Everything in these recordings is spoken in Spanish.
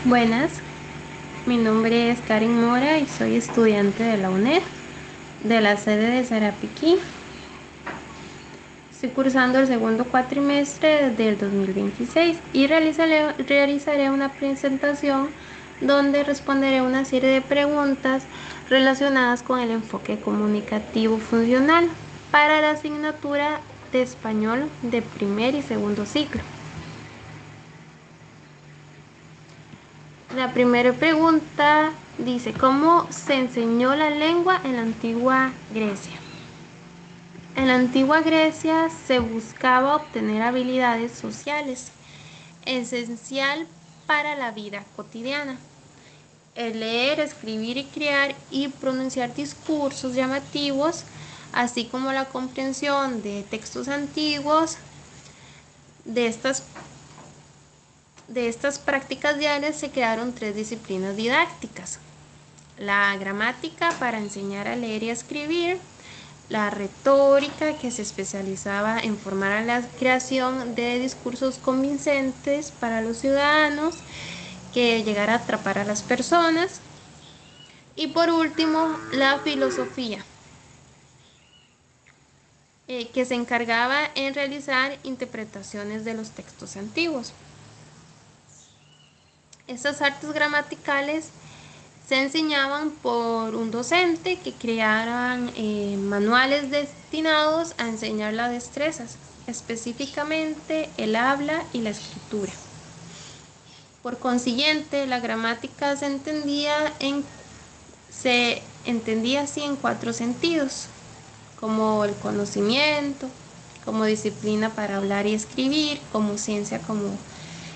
Buenas, mi nombre es Karen Mora y soy estudiante de la UNED, de la sede de Sarapiquí. Estoy cursando el segundo cuatrimestre del 2026 y realizaré una presentación donde responderé una serie de preguntas relacionadas con el enfoque comunicativo funcional para la asignatura de español de primer y segundo ciclo. La primera pregunta dice, ¿cómo se enseñó la lengua en la antigua Grecia? En la antigua Grecia se buscaba obtener habilidades sociales, esencial para la vida cotidiana. El leer, escribir y crear y pronunciar discursos llamativos, así como la comprensión de textos antiguos. De estas prácticas diarias se crearon tres disciplinas didácticas: la gramática para enseñar a leer y a escribir, la retórica, que se especializaba en formar la creación de discursos convincentes para los ciudadanos, que llegara a atrapar a las personas, y por último la filosofía, que se encargaba en realizar interpretaciones de los textos antiguos. Estas artes gramaticales se enseñaban por un docente que crearan manuales destinados a enseñar las destrezas, específicamente el habla y la escritura. Por consiguiente, la gramática se entendía así en cuatro sentidos: como el conocimiento, como disciplina para hablar y escribir, como ciencia,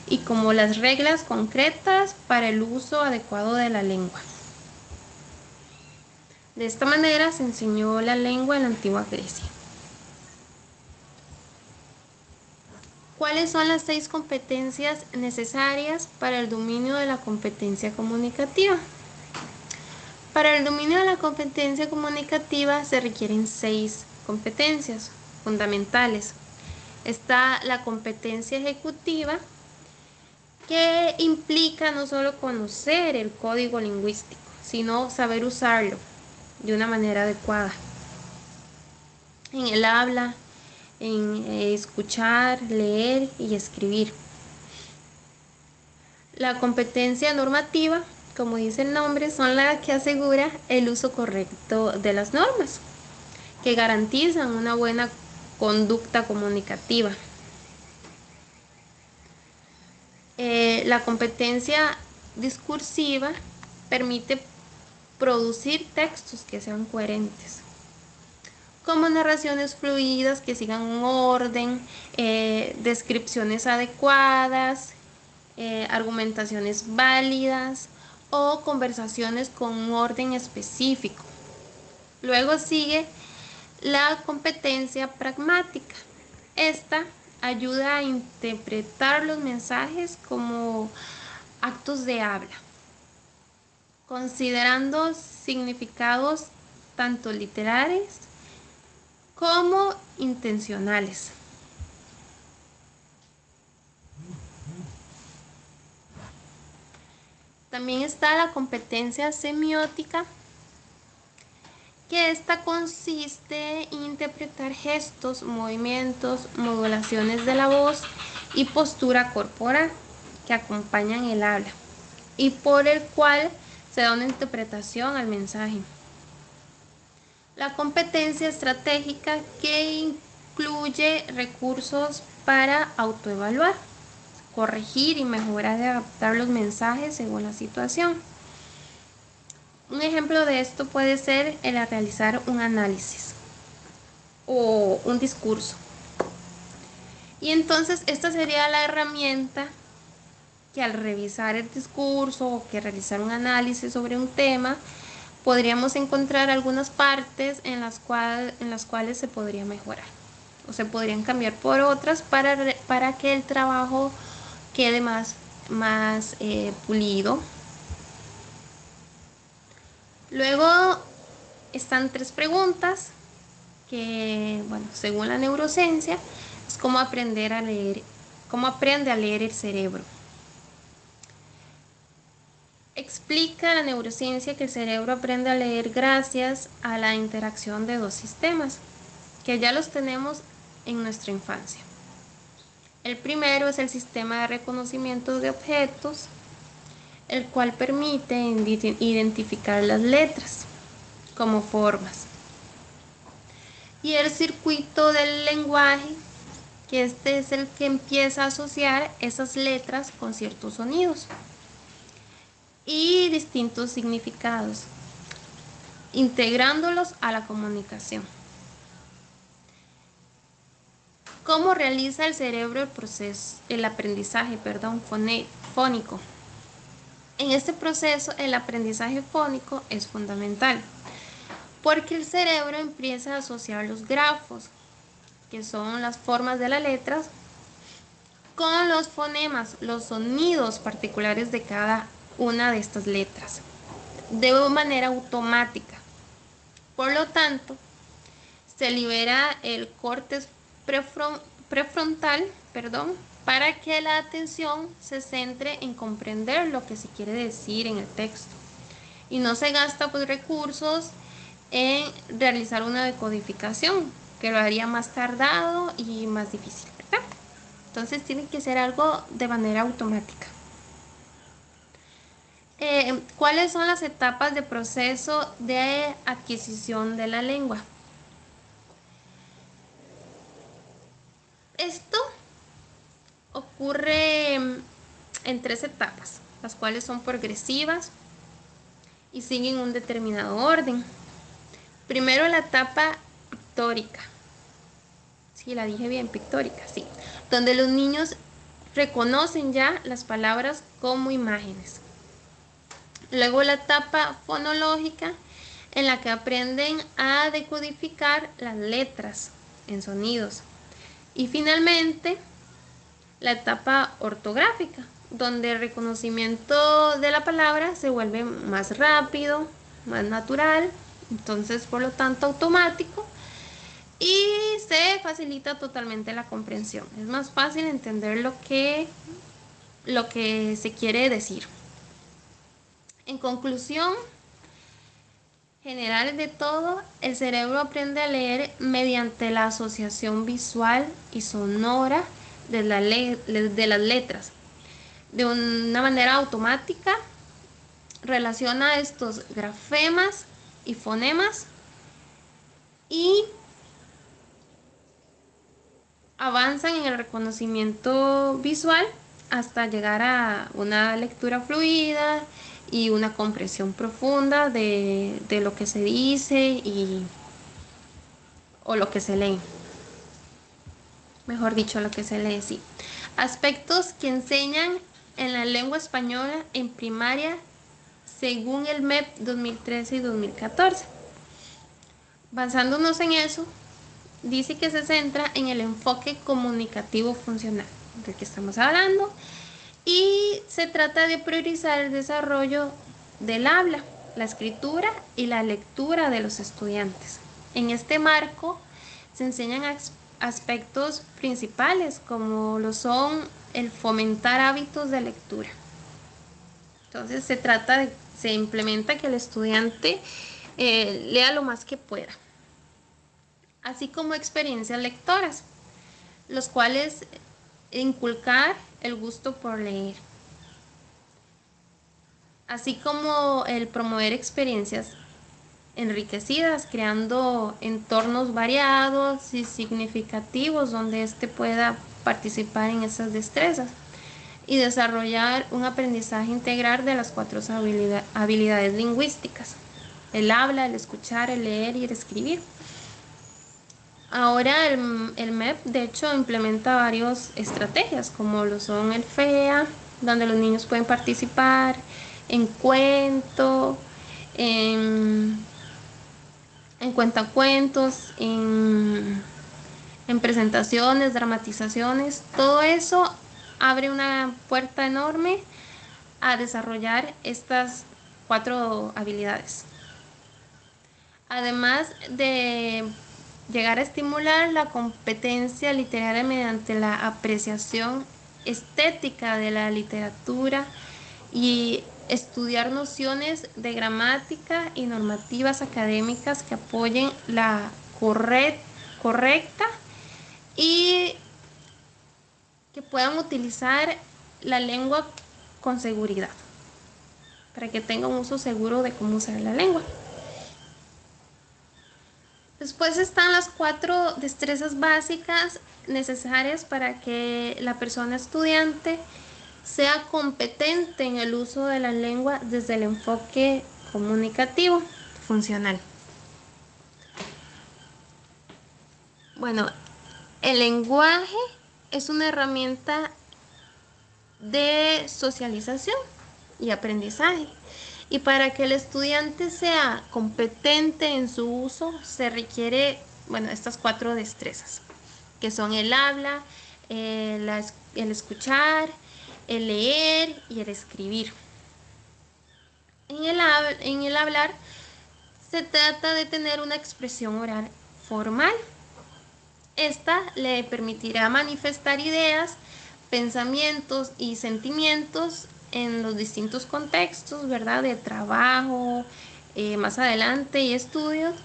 y como las reglas concretas para el uso adecuado de la lengua. De esta manera se enseñó la lengua en la antigua Grecia. ¿Cuáles son las 6 competencias necesarias para el dominio de la competencia comunicativa? Para el dominio de la competencia comunicativa se requieren 6 competencias fundamentales. Está la competencia ejecutiva, que implica no solo conocer el código lingüístico, sino saber usarlo de una manera adecuada en el habla, en escuchar, leer y escribir. La competencia normativa, como dice el nombre, son las que asegura el uso correcto de las normas, que garantizan una buena conducta comunicativa. La competencia discursiva permite producir textos que sean coherentes, como narraciones fluidas que sigan un orden, descripciones adecuadas, argumentaciones válidas o conversaciones con un orden específico. Luego sigue la competencia pragmática. Esta ayuda a interpretar los mensajes como actos de habla, considerando significados tanto literales como intencionales. También está la competencia semiótica, que esta consiste en interpretar gestos, movimientos, modulaciones de la voz y postura corporal que acompañan el habla, y por el cual se da una interpretación al mensaje. La competencia estratégica, que incluye recursos para autoevaluar, corregir y mejorar y adaptar los mensajes según la situación. Un ejemplo de esto puede ser el realizar un análisis o un discurso. Y entonces esta sería la herramienta que, al revisar el discurso o que realizar un análisis sobre un tema, podríamos encontrar algunas partes en las cuales se podría mejorar o se podrían cambiar por otras para que el trabajo quede más pulido. Luego están 3 preguntas que, según la neurociencia, es cómo aprende a leer el cerebro. Explica la neurociencia que el cerebro aprende a leer gracias a la interacción de dos sistemas, que ya los tenemos en nuestra infancia. El primero es el sistema de reconocimiento de objetos, el cual permite identificar las letras como formas. Y el circuito del lenguaje, que este es el que empieza a asociar esas letras con ciertos sonidos y distintos significados, integrándolos a la comunicación. ¿Cómo realiza el cerebro el aprendizaje fónico? En este proceso, el aprendizaje fónico es fundamental, porque el cerebro empieza a asociar los grafos, que son las formas de las letras, con los fonemas, los sonidos particulares de cada una de estas letras, de manera automática. Por lo tanto, se libera el córtex prefrontal, para que la atención se centre en comprender lo que se quiere decir en el texto y no se gasta recursos en realizar una decodificación, que lo haría más tardado y más difícil, ¿verdad? Entonces tiene que ser algo de manera automática. ¿Cuáles son las etapas de proceso de adquisición de la lengua? Esto ocurre en 3 etapas, las cuales son progresivas y siguen un determinado orden. Primero, la etapa pictórica. Sí, la dije bien, pictórica, sí. Donde los niños reconocen ya las palabras como imágenes. Luego la etapa fonológica, en la que aprenden a decodificar las letras en sonidos. Y finalmente, la etapa ortográfica, donde el reconocimiento de la palabra se vuelve más rápido, más natural, entonces por lo tanto automático, y se facilita totalmente la comprensión. Es más fácil entender lo que se quiere decir. En conclusión general de todo, el cerebro aprende a leer mediante la asociación visual y sonora de las letras. De una manera automática, relaciona estos grafemas y fonemas y avanzan en el reconocimiento visual hasta llegar a una lectura fluida y una comprensión profunda de lo que se dice o lo que se lee. Mejor dicho, lo que se lee, sí. Aspectos que enseñan en la lengua española en primaria según el MEP 2013 y 2014. Basándonos en eso, dice que se centra en el enfoque comunicativo funcional del que estamos hablando y se trata de priorizar el desarrollo del habla, la escritura y la lectura de los estudiantes. En este marco se enseñan aspectos principales como lo son el fomentar hábitos de lectura. Entonces se implementa que el estudiante lea lo más que pueda, así como experiencias lectoras, los cuales inculcar el gusto por leer, así como el promover experiencias enriquecidas, creando entornos variados y significativos donde éste pueda participar en esas destrezas y desarrollar un aprendizaje integral de las 4 habilidades lingüísticas: el habla, el escuchar, el leer y el escribir. Ahora el MEP de hecho implementa varias estrategias como lo son el FEA, donde los niños pueden participar en cuento, en cuentacuentos, en presentaciones, dramatizaciones. Todo eso abre una puerta enorme a desarrollar estas 4 habilidades. Además de llegar a estimular la competencia literaria mediante la apreciación estética de la literatura y estudiar nociones de gramática y normativas académicas que apoyen la correcta y que puedan utilizar la lengua con seguridad, para que tengan un uso seguro de cómo usar la lengua. Después están las 4 destrezas básicas necesarias para que la persona estudiante sea competente en el uso de la lengua desde el enfoque comunicativo funcional. Bueno, el lenguaje es una herramienta de socialización y aprendizaje. Y para que el estudiante sea competente en su uso, se requiere, bueno, estas 4 destrezas, que son el habla, el escuchar, el leer y el escribir. En el hablar se trata de tener una expresión oral formal. Esta le permitirá manifestar ideas, pensamientos y sentimientos en los distintos contextos, ¿verdad? De trabajo, más adelante y estudios,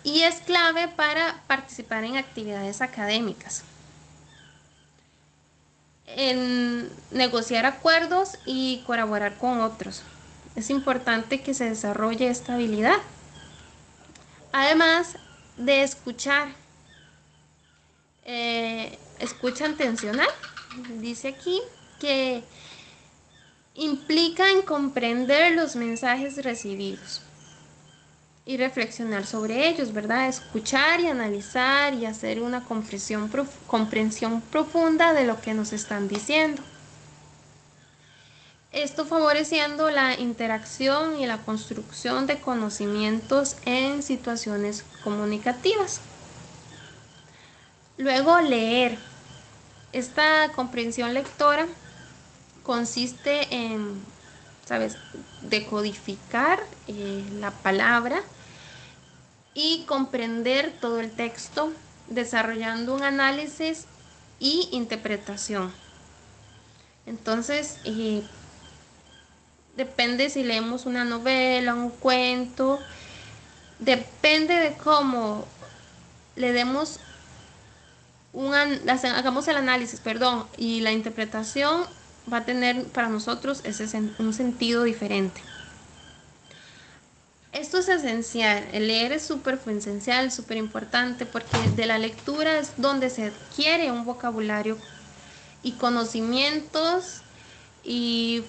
y es clave para participar en actividades académicas, en negociar acuerdos y colaborar con otros. Es importante que se desarrolle esta habilidad. Además de escuchar, escucha intencional, dice aquí que implica en comprender los mensajes recibidos y reflexionar sobre ellos, ¿verdad? Escuchar y analizar y hacer una comprensión profunda de lo que nos están diciendo. Esto favoreciendo la interacción y la construcción de conocimientos en situaciones comunicativas. Luego, leer. Esta comprensión lectora consiste en, ¿sabes?, decodificar la palabra y comprender todo el texto, desarrollando un análisis y interpretación. Entonces, depende si leemos una novela, un cuento, depende de cómo le demos hagamos el análisis, y la interpretación va a tener para nosotros un sentido diferente. Esto es esencial, el leer es súper esencial, súper importante, porque de la lectura es donde se adquiere un vocabulario y conocimientos y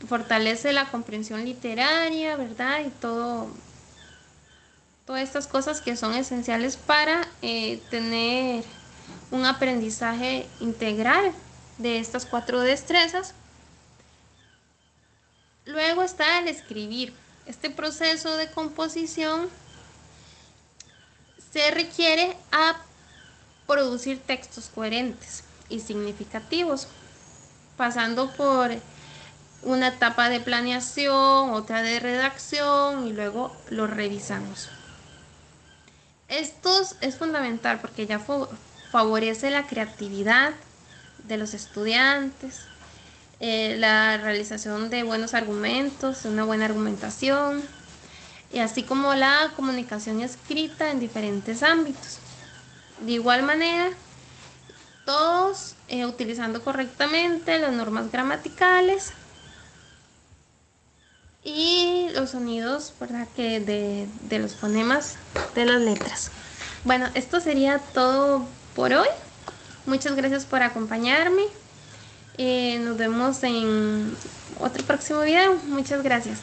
fortalece la comprensión literaria, ¿verdad? Y todas estas cosas que son esenciales para tener un aprendizaje integral de estas 4 destrezas. Luego está el escribir. Este proceso de composición se requiere a producir textos coherentes y significativos, pasando por una etapa de planeación, otra de redacción y luego lo revisamos. Esto es fundamental porque ya favorece la creatividad de los estudiantes, la realización de buenos argumentos, una buena argumentación, y así como la comunicación escrita en diferentes ámbitos. De igual manera, todos utilizando correctamente las normas gramaticales y los sonidos, ¿verdad?, que de los fonemas de las letras. Bueno, esto sería todo por hoy. Muchas gracias por acompañarme. Nos vemos en otro próximo video. Muchas gracias.